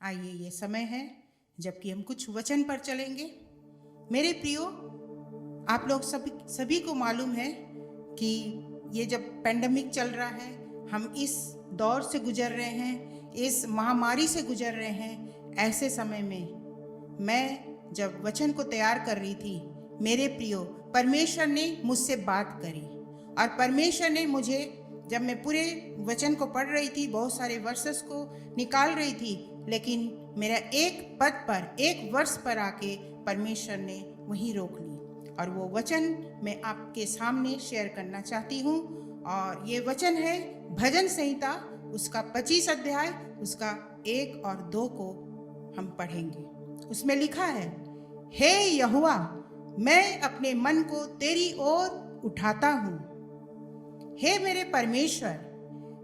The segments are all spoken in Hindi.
आइए, ये समय है जबकि हम कुछ वचन पर चलेंगे। मेरे प्रियो, आप लोग सभी को मालूम है कि ये जब पेंडेमिक चल रहा है, हम इस दौर से गुजर रहे हैं, इस महामारी से गुजर रहे हैं। ऐसे समय में मैं जब वचन को तैयार कर रही थी, मेरे प्रियो, परमेश्वर ने मुझसे बात करी और परमेश्वर ने मुझे, जब मैं पूरे वचन को पढ़ रही थी, बहुत सारे वर्सेस को निकाल रही थी, लेकिन मेरा एक पद पर, एक वर्ष पर आके परमेश्वर ने वहीं रोक ली और वो वचन मैं आपके सामने शेयर करना चाहती हूँ। और ये वचन है भजन संहिता, उसका 25 अध्याय, उसका 1 और 2 को हम पढ़ेंगे। उसमें लिखा है, हे यहोवा, मैं अपने मन को तेरी ओर उठाता हूँ। हे मेरे परमेश्वर,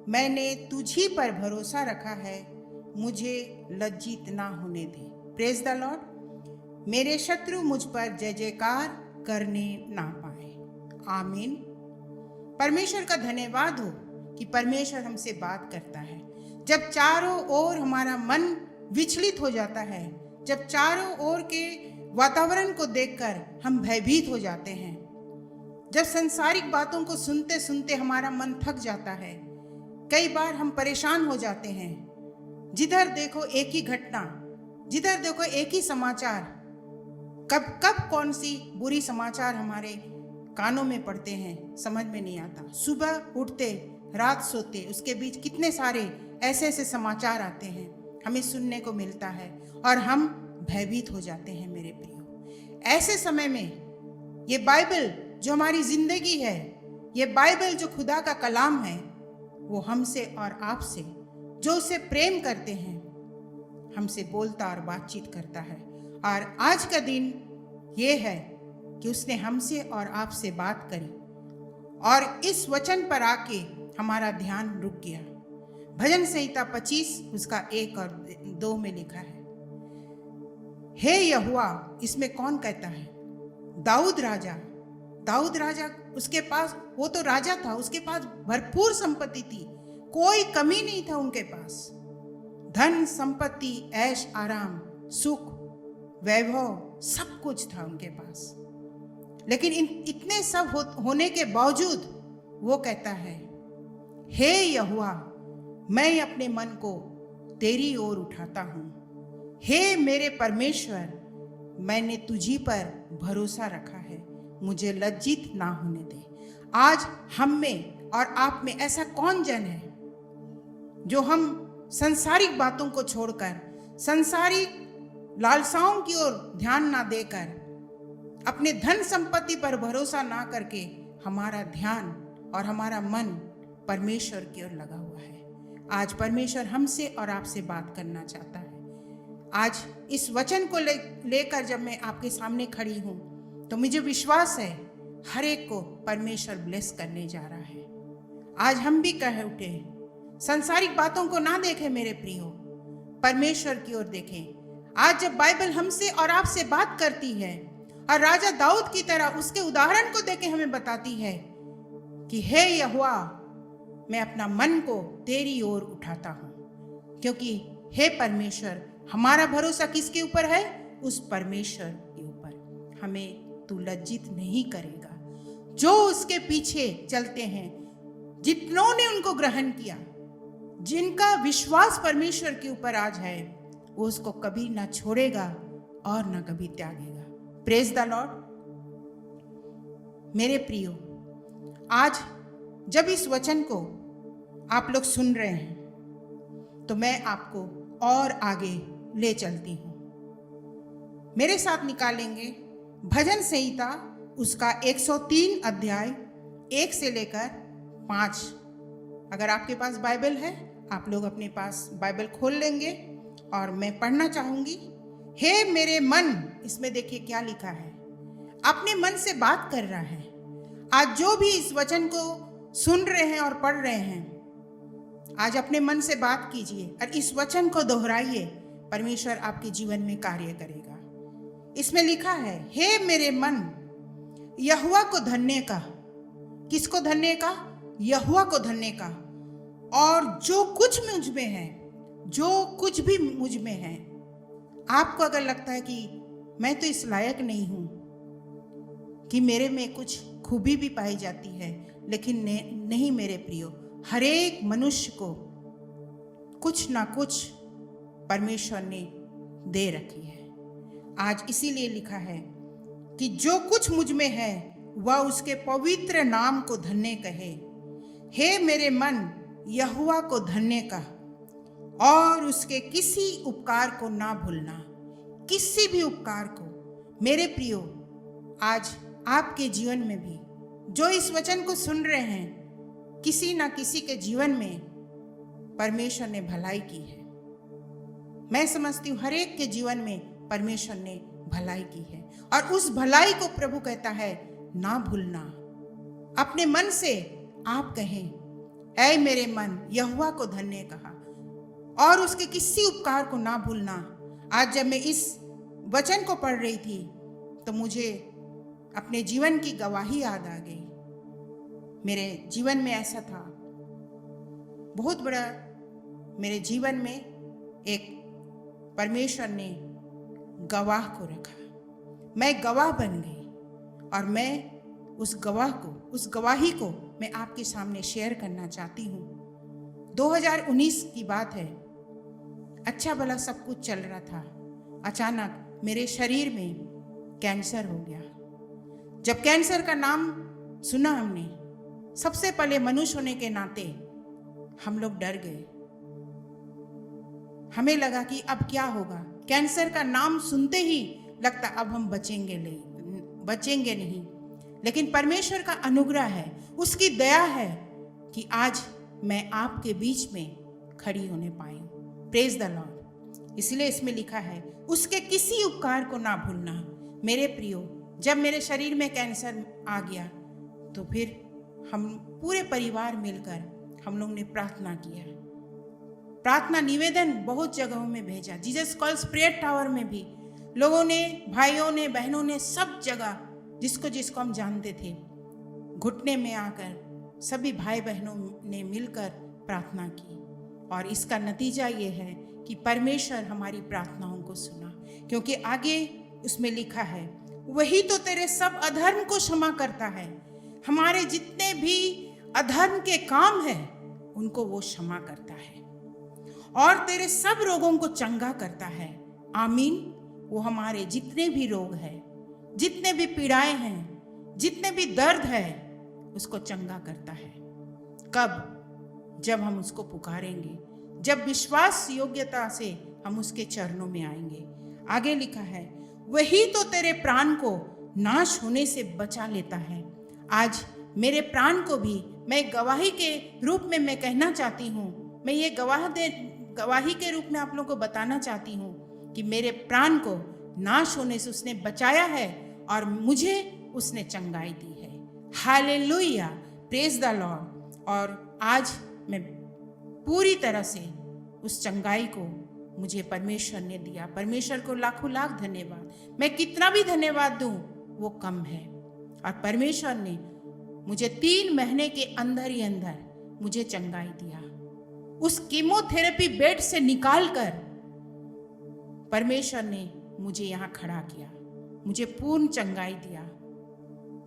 मैंने तुझी पर भरोसा रखा है, मुझे लज्जित ना होने दे। Praise the Lord. मेरे शत्रु मुझ पर जय जयकार करने ना पाए। आमीन। परमेश्वर का धन्यवाद हो कि परमेश्वर हमसे बात करता है। जब चारों ओर हमारा मन विचलित हो जाता है, जब चारों ओर के वातावरण को देखकर हम भयभीत हो जाते हैं, जब संसारिक बातों को सुनते सुनते हमारा मन थक जाता है, कई बार हम परेशान हो जाते हैं। जिधर देखो एक ही घटना, जिधर देखो एक ही समाचार, कब कब कौन सी बुरी समाचार हमारे कानों में पड़ते हैं, समझ में नहीं आता। सुबह उठते, रात सोते, उसके बीच कितने सारे ऐसे ऐसे समाचार आते हैं, हमें सुनने को मिलता है और हम भयभीत हो जाते हैं। मेरे प्रियो, ऐसे समय में ये बाइबल जो हमारी जिंदगी है, ये बाइबल जो खुदा का कलाम है, वो हमसे और आपसे, जो उसे प्रेम करते हैं, हमसे बोलता और बातचीत करता है। और आज का दिन ये है कि उसने हमसे और आपसे बात करी और इस वचन पर आके हमारा ध्यान रुक गया। भजन संहिता 25 उसका 1 और 2 में लिखा है, हे यहोवा। इसमें कौन कहता है? दाऊद राजा। दाऊद राजा, उसके पास, वो तो राजा था, उसके पास भरपूर संपत्ति थी, कोई कमी नहीं था उनके पास। धन संपत्ति, ऐश आराम, सुख, वैभव, सब कुछ था उनके पास। लेकिन इतने सब होने के बावजूद वो कहता है, हे यहोवा, मैं अपने मन को तेरी ओर उठाता हूँ। हे मेरे परमेश्वर, मैंने तुझी पर भरोसा रखा है, मुझे लज्जित ना होने दे। आज हम में और आप में ऐसा कौन जन है जो हम संसारिक बातों को छोड़कर, संसारिक लालसाओं की ओर ध्यान ना देकर, अपने धन संपत्ति पर भरोसा ना करके हमारा ध्यान और हमारा मन परमेश्वर की ओर लगा हुआ है। आज परमेश्वर हमसे और आपसे बात करना चाहता है। आज इस वचन को लेकर जब मैं आपके सामने खड़ी हूं, तो मुझे विश्वास है हर एक को परमेश्वर ब्लेस करने जा रहा है। आज हम भी कह उठे, संसारिक बातों को ना देखें मेरे प्रियो, परमेश्वर की ओर देखें। आज जब बाइबल हमसे और आपसे बात करती है और राजा दाऊद की तरह उसके उदाहरण को देके हमें बताती है कि हे यहोवा, मैं अपना मन को तेरी ओर उठाता हूं। क्योंकि हे परमेश्वर, हमारा भरोसा किसके ऊपर है? उस परमेश्वर के ऊपर। हमें तू लज्जित नहीं करेगा। जो उसके पीछे चलते हैं, जितनों ने उनको ग्रहण किया, जिनका विश्वास परमेश्वर के ऊपर आज है, वो उसको कभी ना छोड़ेगा और ना कभी त्यागेगा। Praise the Lord. मेरे प्रियो, आज जब इस वचन को आप लोग सुन रहे हैं, तो मैं आपको और आगे ले चलती हूं। मेरे साथ निकालेंगे भजन संहिता, उसका 103 अध्याय 1 से लेकर 5। अगर आपके पास बाइबल है, आप लोग अपने पास बाइबल खोल लेंगे और मैं पढ़ना चाहूंगी। हे मेरे मन, इसमें देखिए क्या लिखा है, अपने मन से बात कर रहा है। आज जो भी इस वचन को सुन रहे हैं और पढ़ रहे हैं, आज अपने मन से बात कीजिए और इस वचन को दोहराइए। परमेश्वर आपके जीवन में कार्य करेगा। इसमें लिखा है, हे मेरे मन, यहोवा को धन्य का। किसको धन्य का? यहोवा को धन्य का। और जो कुछ मुझ में है जो कुछ भी मुझ में है, आपको अगर लगता है कि मैं तो इस लायक नहीं हूं कि मेरे में कुछ खूबी भी पाई जाती है, लेकिन नहीं मेरे प्रियो, हर एक मनुष्य को कुछ ना कुछ परमेश्वर ने दे रखी है। आज इसीलिए लिखा है कि जो कुछ मुझ में है वह उसके पवित्र नाम को धन्य कहे। हे मेरे मन, यहोवा को धन्य कह और उसके किसी उपकार को ना भूलना, किसी भी उपकार को। मेरे प्रियो, आज आपके जीवन में भी जो इस वचन को सुन रहे हैं, किसी ना किसी के जीवन में परमेश्वर ने भलाई की है। मैं समझती हूँ हर एक के जीवन में परमेश्वर ने भलाई की है, और उस भलाई को प्रभु कहता है ना भूलना। अपने मन से आप कहें, ऐ मेरे मन, यहोवा को धन्य कहा और उसके किसी उपकार को ना भूलना। आज जब मैं इस वचन को पढ़ रही थी तो मुझे अपने जीवन की गवाही याद आ गई। मेरे जीवन में ऐसा था, बहुत बड़ा मेरे जीवन में एक परमेश्वर ने गवाह को रखा। मैं गवाह बन गई और मैं उस गवाही को मैं आपके सामने शेयर करना चाहती हूँ। 2019 की बात है, अच्छा भला सब कुछ चल रहा था। अचानक मेरे शरीर में कैंसर हो गया। जब कैंसर का नाम सुना हमने, सबसे पहले मनुष्य होने के नाते हम लोग डर गए। हमें लगा कि अब क्या होगा। कैंसर का नाम सुनते ही लगता अब हम बचेंगे नहीं। लेकिन परमेश्वर का अनुग्रह है, उसकी दया है कि आज मैं आपके बीच में खड़ी होने पाई। Praise the Lord. इसलिए इसमें लिखा है, उसके किसी उपकार को ना भूलना। मेरे प्रियो, जब मेरे शरीर में कैंसर आ गया तो फिर हम पूरे परिवार मिलकर हम लोग ने प्रार्थना किया। प्रार्थना निवेदन बहुत जगहों में भेजा। जीसस कॉल्स प्रेयर टावर में भी लोगों ने, भाइयों ने, बहनों ने, सब जगह जिसको हम जानते थे, घुटने में आकर सभी भाई बहनों ने मिलकर प्रार्थना की। और इसका नतीजा ये है कि परमेश्वर हमारी प्रार्थनाओं को सुना, क्योंकि आगे उसमें लिखा है, वही तो तेरे सब अधर्म को क्षमा करता है। हमारे जितने भी अधर्म के काम है उनको वो क्षमा करता है और तेरे सब रोगों को चंगा करता है। आमीन। वो हमारे जितने भी रोग हैं, जितने भी पीड़ाएं हैं, जितने भी दर्द है, उसको चंगा करता है। कब? जब हम उसको पुकारेंगे, जब विश्वास योग्यता से हम उसके चरणों में आएंगे। आगे लिखा है, वही तो तेरे प्राण को नाश होने से बचा लेता है। आज मेरे प्राण को भी मैं गवाही के रूप में मैं कहना चाहती हूँ, मैं ये गवाही के रूप में आप लोगों को बताना चाहती हूँ कि मेरे प्राण को नाश होने से उसने बचाया है और मुझे उसने चंगाई दी है। Hallelujah, praise the Lord. और आज मैं पूरी तरह से उस चंगाई को मुझे परमेश्वर ने दिया। परमेश्वर को लाखों लाख धन्यवाद। मैं कितना भी धन्यवाद दूं वो कम है। और परमेश्वर ने मुझे 3 महीने के अंदर ही अंदर मुझे चंगाई दिया। उस कीमोथेरेपी बेड से निकालकर परमेश्वर ने मुझे यहाँ खड़ा किया, मुझे पूर्ण चंगाई दिया।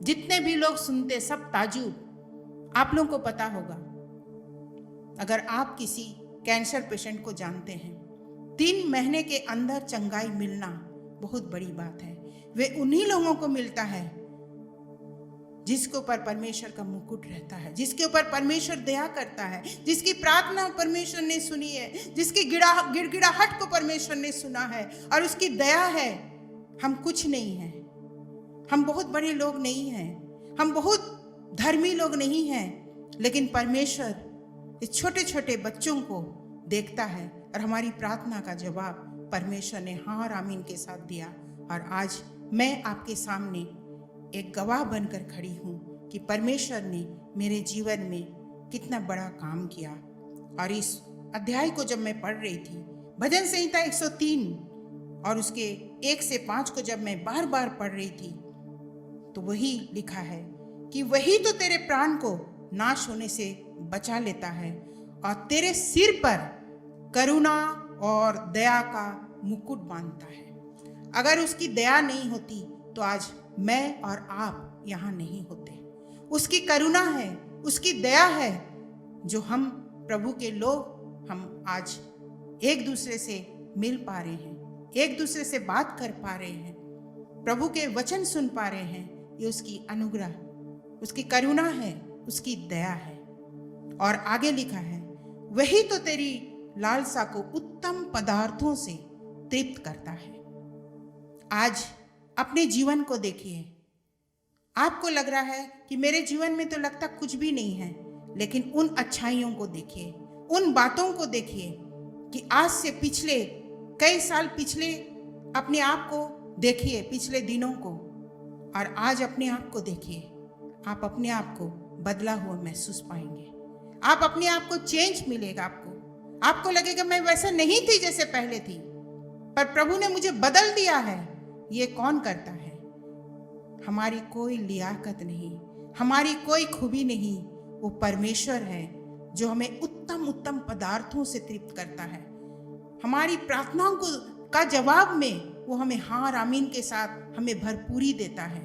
जितने भी लोग सुनते सब ताजुब। आप लोगों को पता होगा, अगर आप किसी कैंसर पेशेंट को जानते हैं, 3 महीने के अंदर चंगाई मिलना बहुत बड़ी बात है। वे उन्हीं लोगों को मिलता है जिसके ऊपर परमेश्वर का मुकुट रहता है, जिसके ऊपर परमेश्वर दया करता है, जिसकी प्रार्थना परमेश्वर ने सुनी है, जिसकी गिड़गिड़ाहट को परमेश्वर ने सुना है और उसकी दया है। हम कुछ नहीं हैं, हम बहुत बड़े लोग नहीं हैं, हम बहुत धर्मी लोग नहीं हैं, लेकिन परमेश्वर इस छोटे छोटे बच्चों को देखता है और हमारी प्रार्थना का जवाब परमेश्वर ने हाँ और आमीन के साथ दिया। और आज मैं आपके सामने एक गवाह बनकर खड़ी हूँ कि परमेश्वर ने मेरे जीवन में कितना बड़ा काम किया। और इस अध्याय को जब मैं पढ़ रही थी, भजन संहिता 103 और उसके 1 से 5 को जब मैं बार बार पढ़ रही थी, तो वही लिखा है कि वही तो तेरे प्राण को नाश होने से बचा लेता है और तेरे सिर पर करुणा और दया का मुकुट बांधता है। अगर उसकी दया नहीं होती तो आज मैं और आप यहाँ नहीं होते। उसकी करुणा है, उसकी दया है, जो हम प्रभु के लोग हम आज एक दूसरे से मिल पा रहे हैं, एक दूसरे से बात कर पा रहे हैं, प्रभु के वचन सुन पा रहे हैं। ये उसकी अनुग्रह, उसकी करुणा है, उसकी दया है। और आगे लिखा है, वही तो तेरी लालसा को उत्तम पदार्थों से तृप्त करता है। आज अपने जीवन को देखिए। आपको लग रहा है कि मेरे जीवन में तो लगता कुछ भी नहीं है, लेकिन उन अच्छाइयों को देखिए, उन बातों को देखिए कि आज से पिछले कई साल पिछले अपने आप को देखिए, पिछले दिनों को, और आज अपने आप को देखिए। आप अपने आप को बदला हुआ महसूस पाएंगे। आप अपने आप को चेंज मिलेगा। आपको लगेगा मैं वैसे नहीं थी जैसे पहले थी, पर प्रभु ने मुझे बदल दिया है। ये कौन करता है? हमारी कोई लियाकत नहीं, हमारी कोई खूबी नहीं, वो परमेश्वर है जो हमें उत्तम उत्तम पदार्थों से तृप्त करता है। हमारी प्रार्थनाओं को का जवाब में वो हमें हाँ आमीन के साथ हमें भरपूरी देता है।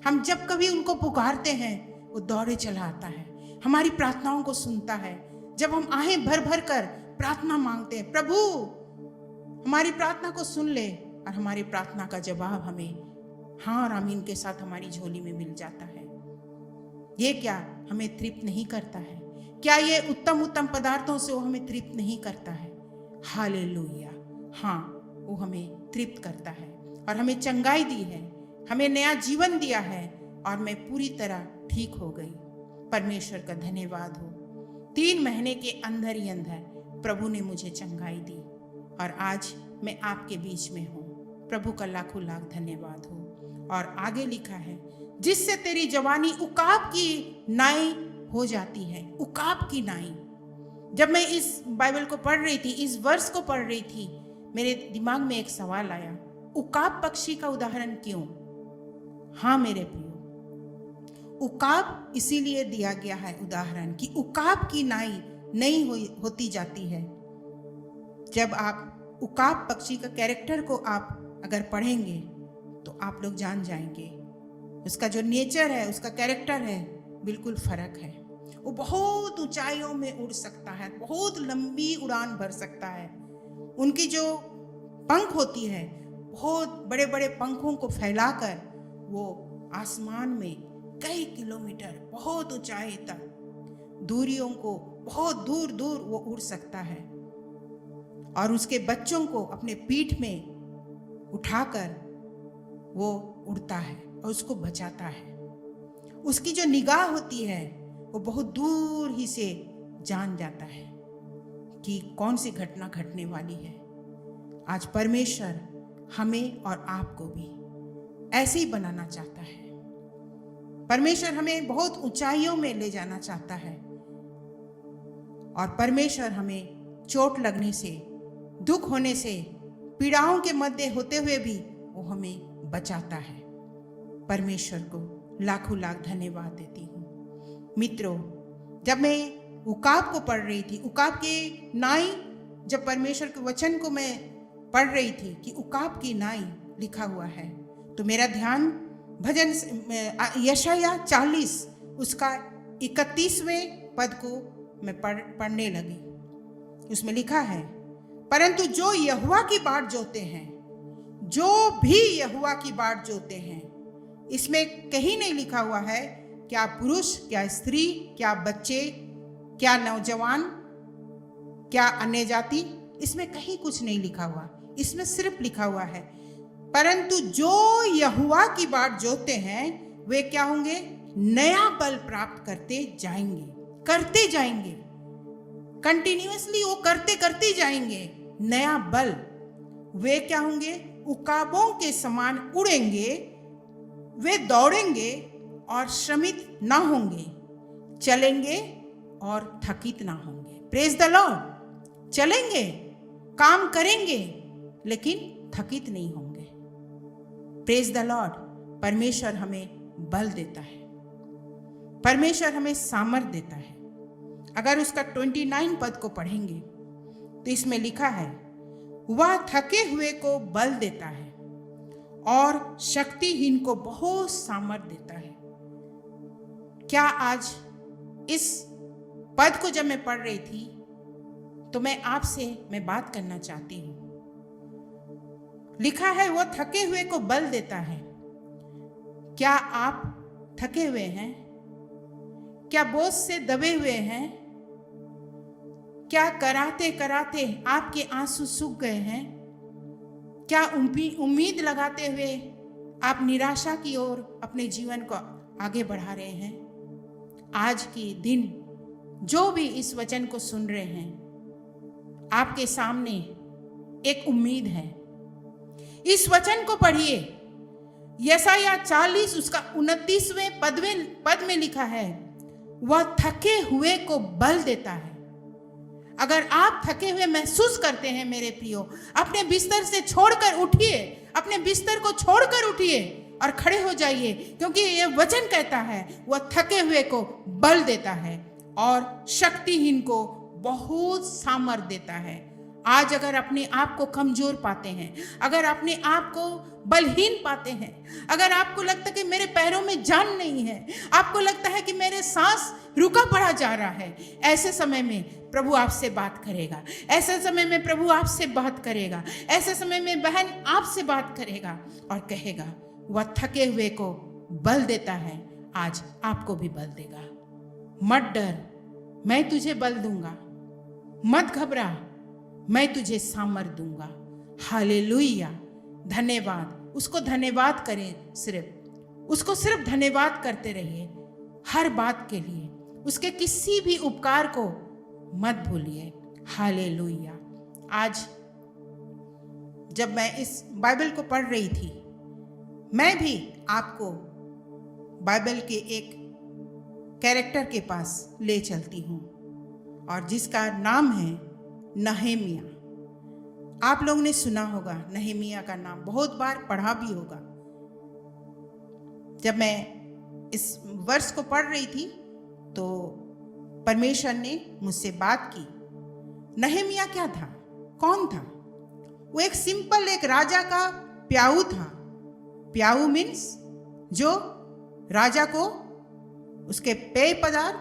हम जब कभी उनको पुकारते हैं वो दौड़े चला आता है, हमारी प्रार्थनाओं को सुनता है। जब हम आहें भर भर कर प्रार्थना मांगते हैं, प्रभु हमारी प्रार्थना को सुन ले, और हमारी प्रार्थना का जवाब हमें हाँ और आमीन के साथ हमारी झोली में मिल जाता है। ये क्या हमें तृप्त नहीं करता है? क्या ये उत्तम उत्तम पदार्थों से वो हमें तृप्त नहीं करता है? हालेलुया! हाँ, वो हमें तृप्त करता है और हमें चंगाई दी है, हमें नया जीवन दिया है, और मैं पूरी तरह ठीक हो गई। परमेश्वर का धन्यवाद हो। 3 महीने के अंदर ही अंदर प्रभु ने मुझे चंगाई दी और आज मैं आपके बीच में हूँ। प्रभु का लाखों लाख धन्यवाद हो। और आगे लिखा है, जिससे तेरी जवानी उकाब की नाई हो जाती है। उकाब की नाई। जब मैं इस बाइबल को पढ़ रही थी, इस वर्ष को पढ़ रही थी, मेरे दिमाग में एक सवाल आया, उकाब पक्षी का उदाहरण क्यों? हाँ मेरे प्रियो, उकाब इसीलिए दिया गया है उदाहरण कि उकाब की नाई नहीं होती जाती है। जब आप उकाब पक्षी का कैरेक्टर को आप अगर पढ़ेंगे तो आप लोग जान जाएंगे उसका जो नेचर है, उसका कैरेक्टर है, बिल्कुल फर्क है। वो बहुत ऊंचाइयों में उड़ सकता है, बहुत लंबी उड़ान भर सकता है। उनकी जो पंख होती है, बहुत बड़े बड़े पंखों को फैलाकर वो आसमान में कई किलोमीटर, बहुत ऊंचाई तक, दूरियों को बहुत दूर दूर वो उड़ सकता है, और उसके बच्चों को अपने पीठ में उठाकर वो उड़ता है और उसको बचाता है। उसकी जो निगाह होती है वो बहुत दूर ही से जान जाता है कि कौन सी घटना घटने वाली है। आज परमेश्वर हमें और आपको भी ऐसे ही बनाना चाहता है। परमेश्वर हमें बहुत ऊंचाइयों में ले जाना चाहता है, और परमेश्वर हमें चोट लगने से, दुख होने से, पीड़ाओं के मध्य होते हुए भी वो हमें बचाता है। परमेश्वर को लाखों लाख धन्यवाद देती हूँ। मित्रों, जब मैं उकाब को पढ़ रही थी, उकाब के नाई, जब परमेश्वर के वचन को मैं पढ़ रही थी कि उकाब की नाई लिखा हुआ है, तो मेरा ध्यान भजन यशाया 40 उसका 31वें पद को मैं पढ़ने लगी। उसमें लिखा है, परंतु जो यहोवा की बाट जोते हैं, जो भी यहोवा की बाट जोते हैं। इसमें कहीं नहीं लिखा हुआ है क्या पुरुष, क्या स्त्री, क्या बच्चे, क्या नौजवान, क्या अन्य जाति, इसमें कहीं कुछ नहीं लिखा हुआ। इसमें सिर्फ लिखा हुआ है, परंतु जो यहोवा की बाट जोते हैं वे क्या होंगे? नया बल प्राप्त करते जाएंगे, कंटिन्यूअसली वो करते जाएंगे नया बल। वे क्या होंगे? उकाबों के समान उड़ेंगे, वे दौड़ेंगे और श्रमित ना होंगे, चलेंगे और थकित ना होंगे। Praise the Lord. चलेंगे, काम करेंगे, लेकिन थकित नहीं होंगे। Praise the Lord. परमेश्वर हमें बल देता है, परमेश्वर हमें सामर्थ देता है। अगर उसका 29 पद को पढ़ेंगे तो तो इसमें लिखा है, वह थके हुए को बल देता है और शक्तिहीन को बहुत सामर्थ देता है। क्या आज इस पद को जब मैं पढ़ रही थी तो मैं बात करना चाहती हूं। लिखा है, वह थके हुए को बल देता है। क्या आप थके हुए हैं? क्या बोझ से दबे हुए हैं? क्या कराते कराते आपके आंसू सूख गए हैं? क्या उम्मीद लगाते हुए आप निराशा की ओर अपने जीवन को आगे बढ़ा रहे हैं? आज के दिन जो भी इस वचन को सुन रहे हैं, आपके सामने एक उम्मीद है। इस वचन को पढ़िए। यशायाह 40 उसका 29वें पद में लिखा है, वह थके हुए को बल देता है। अगर आप थके हुए महसूस करते हैं मेरे प्रियो, अपने बिस्तर से छोड़कर उठिए, अपने बिस्तर को छोड़कर उठिए और खड़े हो जाइए, क्योंकि यह वचन कहता है वह थके हुए को बल देता है और शक्तिहीन को बहुत सामर्थ देता है। आज अगर अपने आप को कमजोर पाते हैं, अगर अपने आप को बलहीन पाते हैं, अगर आपको लगता है कि मेरे पैरों में जान नहीं है, आपको लगता है कि मेरे सांस रुका पड़ा जा रहा है, ऐसे समय में प्रभु आपसे बात करेगा। ऐसे समय में प्रभु आपसे बात करेगा। ऐसे समय में बहन आपसे बात करेगा और कहेगा, वह थके हुए को बल देता है, आज आपको भी बल देगा। मत डर, मैं तुझे बल दूंगा। मत घबरा, मैं तुझे सामर्थ दूंगा। हालेलुया, धन्यवाद। उसको धन्यवाद करें, उसको सिर्फ धन्यवाद करते रहिए हर बात के लिए। उसके किसी भी उपकार को मत भूलिए। हालेलुया। आज जब मैं इस बाइबल को पढ़ रही थी, मैं भी आपको बाइबल के एक कैरेक्टर के पास ले चलती हूँ और जिसका नाम है नहमिया। आप लोगों ने सुना होगा नहमिया का नाम, बहुत बार पढ़ा भी होगा। जब मैं इस वर्ष को पढ़ रही थी तो परमेश्वर ने मुझसे बात की। नहमिया क्या था, कौन था? वो एक सिंपल एक राजा का प्याऊ था। प्याऊ मीन्स जो राजा को उसके पेय पदार्थ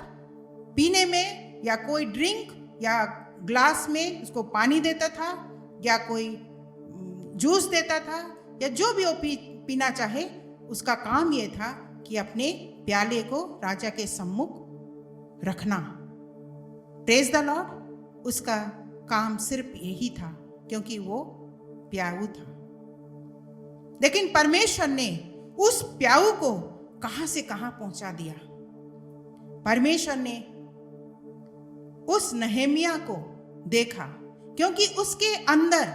पीने में या कोई ड्रिंक या ग्लास में उसको पानी देता था या कोई जूस देता था या जो भी वो पीना चाहे, उसका काम ये था कि अपने प्याले को राजा के सम्मुख रखना। Praise the Lord. उसका काम सिर्फ यही था क्योंकि वो प्याऊ था। लेकिन परमेश्वर ने उस प्याऊ को कहां से कहां पहुंचा दिया। परमेश्वर ने उस नहमिया को देखा क्योंकि उसके अंदर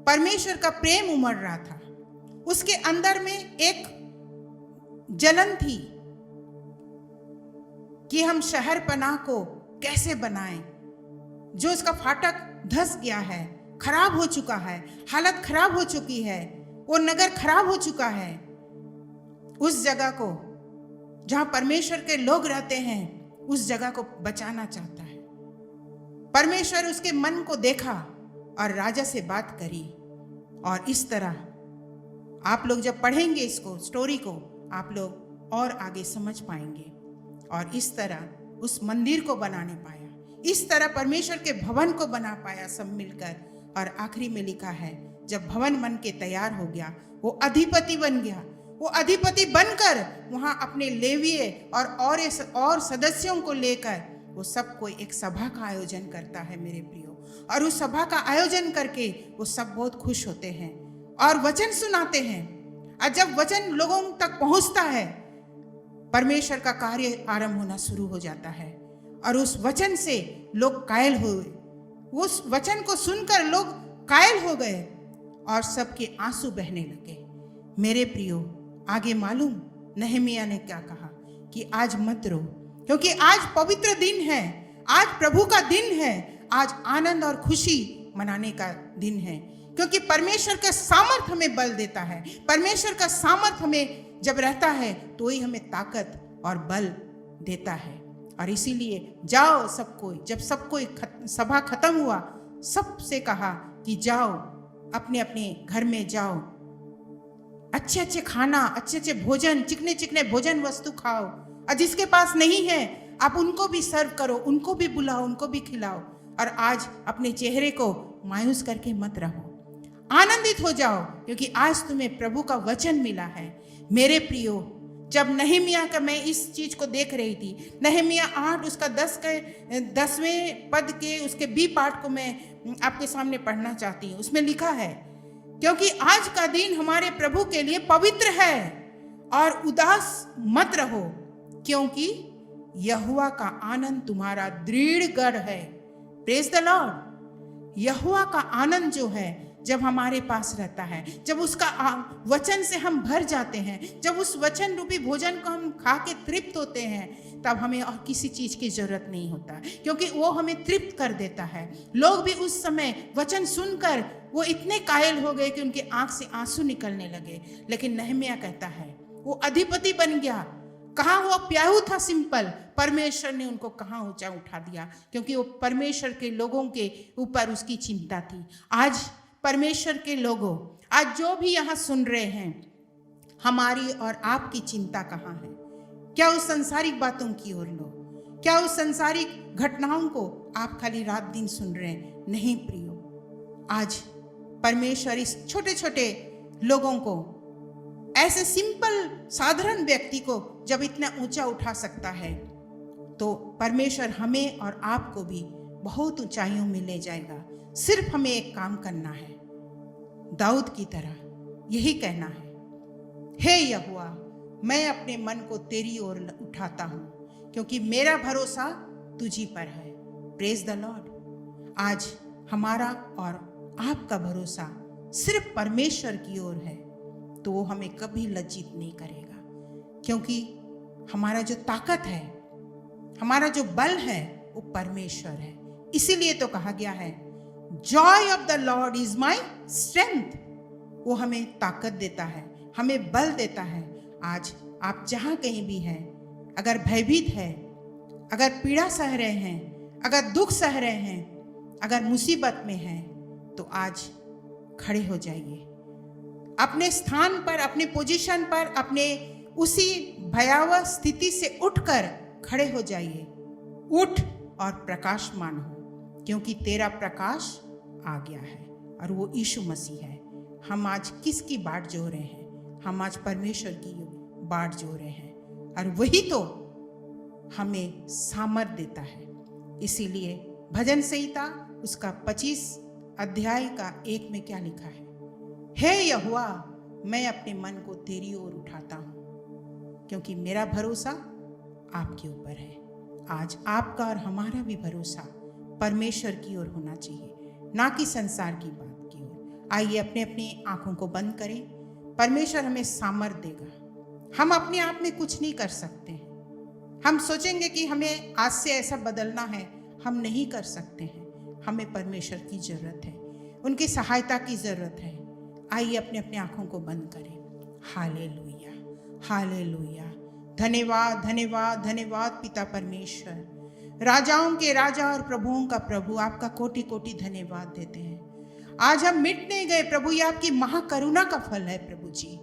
परमेश्वर का प्रेम उमड़ रहा था। उसके अंदर में एक जलन थी कि हम शहर पनाह को कैसे बनाएं। जो उसका फाटक धंस गया है, खराब हो चुका है, हालत खराब हो चुकी है, वो नगर खराब हो चुका है। उस जगह को जहां परमेश्वर के लोग रहते हैं, उस जगह को बचाना चाहता है। परमेश्वर उसके मन को देखा और राजा से बात करी। और इस तरह आप लोग जब पढ़ेंगे इसको, स्टोरी को, आप लोग और आगे समझ पाएंगे। और इस तरह उस मंदिर को बनाने पाया, इस तरह परमेश्वर के भवन को बना पाया सब मिलकर। और आखिरी में लिखा है, जब भवन बन के तैयार हो गया, वो अधिपति बन गया। वो अधिपति बनकर वहां अपने लेवीय और सदस्यों को लेकर वो सबको एक सभा का आयोजन करता है मेरे प्रियो। और उस सभा का आयोजन करके वो सब बहुत खुश होते हैं और वचन सुनाते हैं। और जब वचन लोगों तक पहुंचता है, परमेश्वर का कार्य आरंभ होना शुरू हो जाता है। और उस वचन से लोग कायल हुए, उस वचन को सुनकर लोग कायल हो गए और सबके आंसू बहने लगे। मेरे प्रियो, आगे मालूम नहमिया ने क्या कहा कि आज मत रो, क्योंकि आज पवित्र दिन है, आज प्रभु का दिन है, आज आनंद और खुशी मनाने का दिन है। क्योंकि परमेश्वर का सामर्थ हमें बल देता है। परमेश्वर का सामर्थ हमें जब रहता है तो ही हमें ताकत और बल देता है। और इसीलिए जाओ सब कोई, जब सब कोई सभा खत्म हुआ सबसे कहा कि जाओ अपने अपने घर में जाओ, अच्छे अच्छे खाना, अच्छे अच्छे भोजन, चिकने चिकने भोजन वस्तु खाओ, और जिसके पास नहीं है आप उनको भी सर्व करो, उनको भी बुलाओ, उनको भी खिलाओ। और आज अपने चेहरे को मायूस करके मत रहो, आनंदित हो जाओ, क्योंकि आज तुम्हें प्रभु का वचन मिला है। मेरे प्रियो, जब नहमिया का मैं इस चीज को देख रही थी, नहमिया 8 उसका 10वें पद के उसके बी पार्ट को मैं आपके सामने पढ़ना चाहती हूँ। उसमें लिखा है, क्योंकि आज का दिन हमारे प्रभु के लिए पवित्र है और उदास मत रहो, क्योंकि यहोवा का आनंद तुम्हारा दृढ़ गढ़ है। Praise the Lord. यहोवा का आनंद जो है, जब हमारे पास रहता है, जब उसका वचन से हम भर जाते हैं, जब उस वचन रूपी भोजन को हम खा के तृप्त होते हैं, तब हमें और किसी चीज की जरूरत नहीं होता, क्योंकि वो हमें तृप्त कर देता है। लोग भी उस समय वचन सुनकर वो इतने कायल हो गए कि उनकी आंख से आंसू निकलने लगे। लेकिन नहमिया कहता है वो अधिपति बन गया। कहाँ वो प्याऊ था सिंपल, परमेश्वर ने उनको कहाँ ऊंचा उठा दिया, क्योंकि वो परमेश्वर के लोगों के ऊपर उसकी चिंता थी। आज परमेश्वर के लोगों, आज जो भी यहाँ सुन रहे हैं, हमारी और आपकी चिंता कहाँ है? क्या उस संसारिक बातों की ओर लो? क्या उस संसारिक घटनाओं को आप खाली रात दिन सुन रहे हैं? नहीं प्रियो, आज परमेश्वर इस छोटे छोटे लोगों को, ऐसे सिंपल साधारण व्यक्ति को जब इतना ऊंचा उठा सकता है, तो परमेश्वर हमें और आपको भी बहुत ऊंचाइयों में ले जाएगा। सिर्फ हमें एक काम करना है, दाऊद की तरह यही कहना है, हे यहोवा, मैं अपने मन को तेरी ओर उठाता हूं, क्योंकि मेरा भरोसा तुझी पर है। Praise the Lord. आज हमारा और आपका भरोसा सिर्फ परमेश्वर की ओर है, तो वो हमें कभी लज्जित नहीं करेगा, क्योंकि हमारा जो ताकत है, हमारा जो बल है, वो परमेश्वर है। इसीलिए तो कहा गया है, Joy of the Lord is my strength. वो हमें ताकत देता है, हमें बल देता है। आज आप जहां कहीं भी हैं, अगर भयभीत है, अगर पीड़ा सह रहे हैं, अगर दुख सह रहे हैं, अगर मुसीबत में हैं, तो आज खड़े हो जाइए अपने स्थान पर, अपने पोजीशन पर, अपने उसी भयावह स्थिति से उठकर खड़े हो जाइए। उठ और प्रकाशमान हो, क्योंकि तेरा प्रकाश आ गया है और वो यीशु मसीह है। हम आज किसकी बाट जो रहे हैं? हम आज परमेश्वर की बाट जो रहे हैं, और वही तो हमें सामर्थ देता है। इसीलिए भजन संहिता उसका 25 अध्याय का 1 में क्या लिखा है? हे यहोवा, मैं अपने मन को तेरी ओर उठाता हूं, क्योंकि मेरा भरोसा आपके ऊपर है। आज आपका और हमारा भी भरोसा परमेश्वर की ओर होना चाहिए, ना कि संसार की बात की ओर। आइए अपने अपनी आंखों को बंद करें। परमेश्वर हमें सामर्थ देगा। हम अपने आप में कुछ नहीं कर सकते हैं। हम सोचेंगे कि हमें आज से ऐसा बदलना है, हम नहीं कर सकते हैं। हमें परमेश्वर की जरूरत है, उनकी सहायता की जरूरत है। आइए अपने अपने आंखों को बंद करें। Hallelujah, hallelujah. धन्यवाद, धन्यवाद, धन्यवाद पिता परमेश्वर, राजाओं के राजा और प्रभुओं का प्रभु, आपका कोटि कोटि धन्यवाद देते हैं। आज हम मिट नहीं गए प्रभु, ये आपकी महाकरुणा का फल है प्रभु जी।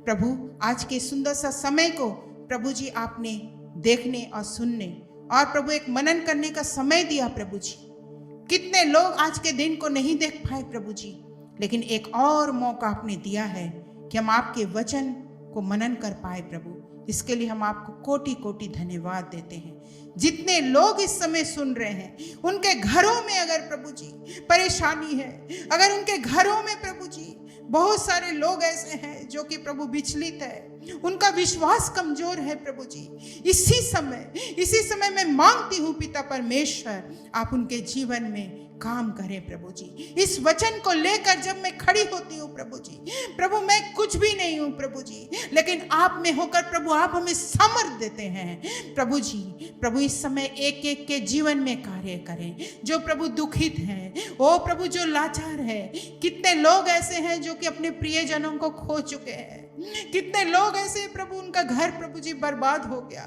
प्रभु, आज के सुंदर सा समय को प्रभु जी आपने देखने और सुनने और प्रभु एक मनन करने का समय दिया प्रभु जी। कितने लोग आज के दिन को नहीं देख पाए प्रभु जी, लेकिन एक और मौका आपने दिया है कि हम आपके वचन को मनन कर पाए प्रभु। इसके लिए हम आपको कोटि कोटि धन्यवाद देते हैं। जितने लोग इस समय सुन रहे हैं, उनके घरों में अगर प्रभु जी परेशानी है, अगर उनके घरों में प्रभु जी बहुत सारे लोग ऐसे हैं जो कि प्रभु विचलित है, उनका विश्वास कमजोर है प्रभु जी, इसी समय मैं मांगती हूँ पिता परमेश्वर, आप उनके जीवन में काम करें प्रभु जी। इस वचन को लेकर जब मैं खड़ी होती हूँ प्रभु जी, प्रभु मैं कुछ भी नहीं हूँ प्रभु जी, लेकिन आप में होकर प्रभु आप हमें सामर्थ देते हैं प्रभु जी। प्रभु इस समय एक एक के जीवन में कार्य करें, जो प्रभु दुखित हैं, ओ प्रभु जो लाचार है। कितने लोग ऐसे हैं जो कि अपने प्रियजनों को खो चुके हैं, कितने लोग ऐसे प्रभु, उनका घर प्रभु जी बर्बाद हो गया।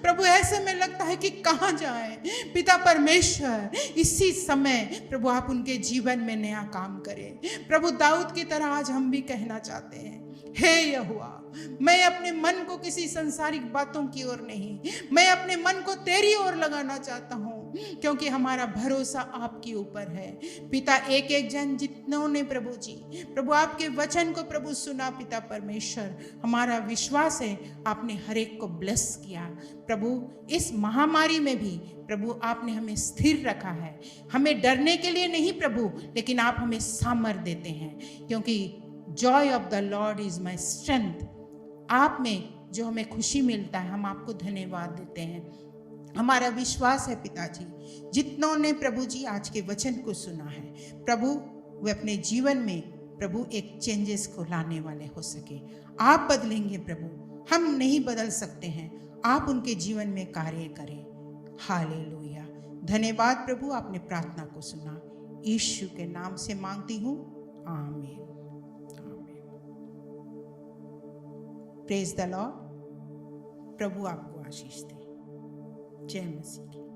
प्रभु ऐसे में लगता है कि कहाँ जाए। पिता परमेश्वर, इसी समय प्रभु आप उनके जीवन में नया काम करें। प्रभु दाऊद की तरह आज हम भी कहना चाहते हैं, हे यहोवा, मैं अपने मन को किसी संसारिक बातों की ओर नहीं, मैं अपने मन को तेरी ओर लगाना चाहता हूँ, क्योंकि हमारा भरोसा आपके ऊपर है। पिता, एक एक जन जितनों ने प्रभु जी प्रभु आपके वचन को प्रभु सुना, पिता परमेश्वर, हमारा विश्वास है आपने हर एक को ब्लेस किया। प्रभु इस महामारी में भी प्रभु आपने हमें स्थिर रखा है। हमें डरने के लिए नहीं प्रभु, लेकिन आप हमें सामर्थ देते हैं, क्योंकि Joy of the Lord is my strength. आप में जो हमें खुशी मिलता है, हम आपको धन्यवाद देते हैं। हमारा विश्वास है पिताजी, जितनों ने प्रभु जी आज के वचन को सुना है प्रभु, वे अपने जीवन में प्रभु एक चेंजेस को लाने वाले हो सके। आप बदलेंगे प्रभु, हम नहीं बदल सकते हैं, आप उनके जीवन में कार्य करें। हालेलुया। धन्यवाद प्रभु, आपने प्रार्थना को सुना। यीशु के नाम से मांगती हूँ, आमीन। Praise the Lord. प्रभु आपको आशीष दे। जय मसीह की।